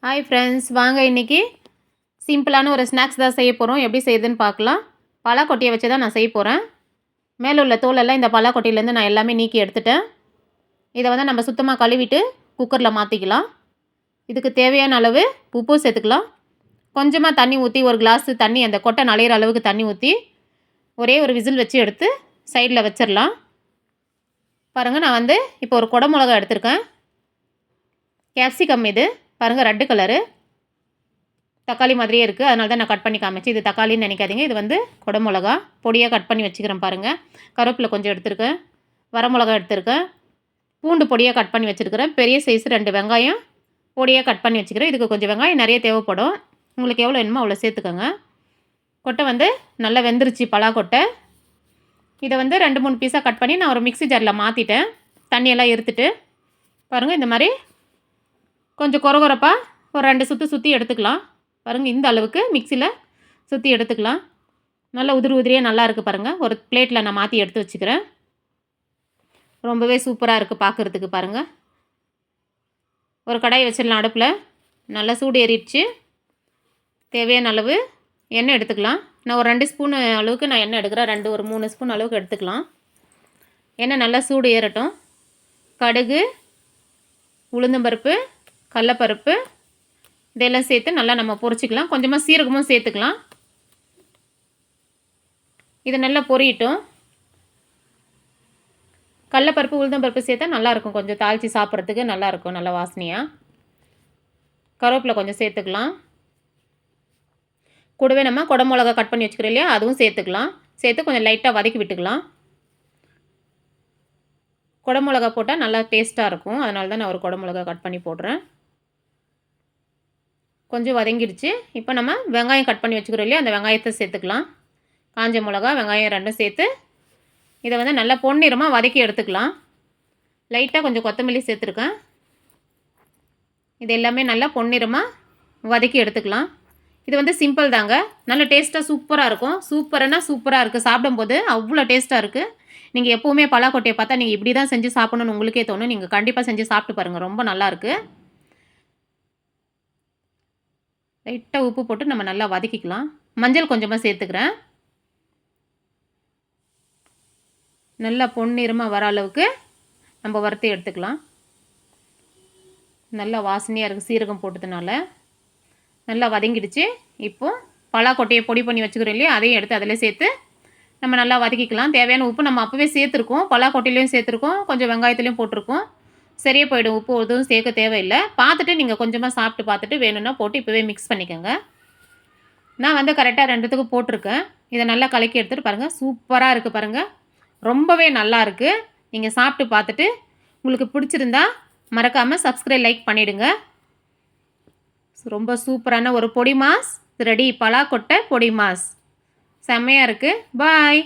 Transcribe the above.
Hi friends, வாங்க இன்றைக்கி சிம்பிளான ஒரு ஸ்நாக்ஸ் தான் செய்ய போகிறோம். எப்படி செய்யுதுன்னு பார்க்கலாம். பலாக்கொட்டையை வச்சு தான் நான் செய்ய போகிறேன். மேலே உள்ள தோலெல்லாம் இந்த பலாக்கொட்டையிலேருந்து நான் எல்லாமே நீக்கி எடுத்துட்டேன். இதை வந்து நம்ம சுத்தமாக கழுவிட்டு குக்கரில் மாற்றிக்கலாம். இதுக்கு தேவையான அளவு உப்பு சேர்த்துக்கலாம். கொஞ்சமாக தண்ணி ஊற்றி, ஒரு கிளாஸு தண்ணி அந்த கொட்டை நனையிற அளவுக்கு தண்ணி ஊற்றி ஒரே ஒரு விசில் வச்சு எடுத்து சைடில் வச்சிடலாம். பாருங்கள், நான் வந்து இப்போ ஒரு குடை மிளகா எடுத்திருக்கேன். கேப்சிகம் இது பாருங்கள், ரெட்டு கலரு தக்காளி மாதிரியே இருக்குது. அதனால தான் நான் கட் பண்ணி காமிச்சு. இது தக்காளின்னு நினைக்காதீங்க, இது வந்து குடை மிளகா பொடியாக கட் பண்ணி வச்சுக்கிறேன். பாருங்கள், கருவேப்பிலை கொஞ்சம் எடுத்துருக்கேன், வரமிளகா எடுத்துருக்கேன், பூண்டு பொடியாக கட் பண்ணி வச்சுருக்கிறேன், பெரிய சைஸ் 2 வெங்காயம் பொடியாக கட் பண்ணி வச்சுக்கிறேன். இதுக்கு கொஞ்சம் வெங்காயம் நிறைய தேவைப்படும். உங்களுக்கு எவ்வளோ வேணுமோ அவ்வளோ சேர்த்துக்கோங்க. கொட்டை வந்து நல்லா வெந்துருச்சு, பலாக்கொட்டை. இதை வந்து 2-3 பீஸாக கட் பண்ணி நான் ஒரு மிக்ஸி ஜாரில் மாற்றிட்டேன். தண்ணியெல்லாம் எடுத்துட்டு பாருங்கள், இந்த மாதிரி கொஞ்சம் கொரகொரப்பாக ஒரு 2 சுற்றி எடுத்துக்கலாம். பாருங்கள், இந்த அளவுக்கு மிக்சியில் சுற்றி எடுத்துக்கலாம். நல்லா உதிரியாக நல்லா இருக்குது பாருங்கள். ஒரு பிளேட்டில் நான் மாற்றி எடுத்து வச்சுக்கிறேன். ரொம்பவே சூப்பராக இருக்குது பார்க்குறதுக்கு. பாருங்கள், ஒரு கடாயை வச்சிடலாம் அடுப்பில். நல்லா சூடு ஏறிடுச்சு. தேவையான அளவு எண்ணெய் எடுத்துக்கலாம். நான் ஒரு 2 ஸ்பூன் அளவுக்கு நான் எண்ணெய் எடுக்கிறேன். ஒரு 3 ஸ்பூன் அளவுக்கு எடுத்துக்கலாம். எண்ணெய் நல்லா சூடு ஏறட்டும். கடுகு, உளுந்தம்பருப்பு, கடலப்பருப்பு இதெல்லாம் சேர்த்து நல்லா நம்ம பொரிச்சிக்கலாம். கொஞ்சமாக சீரகமும் சேர்த்துக்கலாம். இது நல்லா பொரியட்டும். கடலப்பருப்பு, உளுந்தம்பருப்பு சேர்த்தா நல்லாயிருக்கும். கொஞ்சம் தாளித்து சாப்பிட்றதுக்கு நல்லாயிருக்கும், நல்லா வாசனையாக. கருவேப்பிலை கொஞ்சம் சேர்த்துக்கலாம். கூடவே நம்ம குடை மிளகா கட் பண்ணி வச்சுக்கிறோம் இல்லையா, அதுவும் சேர்த்துக்கலாம். சேர்த்து கொஞ்சம் லைட்டாக வதக்கி விட்டுக்கலாம். குடை மிளகா போட்டால் நல்லா டேஸ்ட்டாக இருக்கும். அதனால தான் நான் ஒரு குடை மிளகா கட் பண்ணி போடுறேன். கொஞ்சம் வதங்கிடுச்சு. இப்போ நம்ம வெங்காயம் கட் பண்ணி வச்சுக்கிறோம் இல்லையா, அந்த வெங்காயத்தை சேர்த்துக்கலாம். காஞ்ச மிளகா, வெங்காயம் 2 சேர்த்து இதை வந்து நல்லா பொன்னிறமாக வதக்கி எடுத்துக்கலாம். லைட்டாக கொஞ்சம் கொத்தமல்லி சேர்த்துருக்கேன். இது எல்லாமே நல்லா பொன்னிறமாக வதக்கி எடுத்துக்கலாம். இது வந்து சிம்பிள் தாங்க, நல்ல டேஸ்ட்டாக சூப்பராக இருக்கும். சூப்பராக இருக்குது. சாப்பிடும்போது அவ்வளோ டேஸ்ட்டாக இருக்குது. நீங்கள் எப்போவுமே பலாக்கொட்டையை பார்த்தா நீங்கள் இப்படி தான் செஞ்சு சாப்பிடணும்னு உங்களுக்கே தோணும். நீங்கள் கண்டிப்பாக செஞ்சு சாப்பிட்டு பாருங்கள், ரொம்ப நல்லாயிருக்கு. லைட்டாக உப்பு போட்டு நம்ம நல்லா வதக்கிக்கலாம். மஞ்சள் கொஞ்சமாக சேர்த்துக்கிறேன். நல்லா பொன்னிறமாக வர அளவுக்கு நம்ம வறுத்து எடுத்துக்கலாம். நல்லா வாசனையாக இருக்குது, சீரகம் போட்டதுனால. நல்லா வதங்கிடுச்சு. இப்போது பலாக்கொட்டையை பொடி பண்ணி வச்சுக்கிறோம் இல்லையா, அதையும் எடுத்து அதில் சேர்த்து நம்ம நல்லா வதக்கிக்கலாம். தேவையான உப்பு நம்ம அப்போவே சேர்த்துருக்கோம். பலாக்கொட்டையிலையும் சேர்த்துருக்கோம், கொஞ்சம் வெங்காயத்துலேயும் போட்டிருக்கோம். சரியாக போய்டும். உப்பு எதுவும் சேர்க்க தேவையில்லை. பார்த்துட்டு நீங்கள் கொஞ்சமாக சாப்பிட்டு பார்த்துட்டு வேணும்னா போட்டு இப்போவே மிக்ஸ் பண்ணிக்கோங்க. நான் வந்து கரெக்டாக 2த்துக்கு போட்டிருக்கேன். இதை நல்லா கலக்கி எடுத்துகிட்டு பாருங்கள், சூப்பராக இருக்குது பாருங்கள். ரொம்பவே நல்லா இருக்குது. நீங்கள் சாப்பிட்டு பார்த்துட்டு உங்களுக்கு பிடிச்சிருந்தா மறக்காமல் சப்ஸ்கிரைப், லைக் பண்ணிவிடுங்க. ரொம்ப சூப்பரான ஒரு பொடி மாஸ் ரெடி. பலாக்கொட்டை பொடி மாஸ் செம்மையாக இருக்குது. பாய்.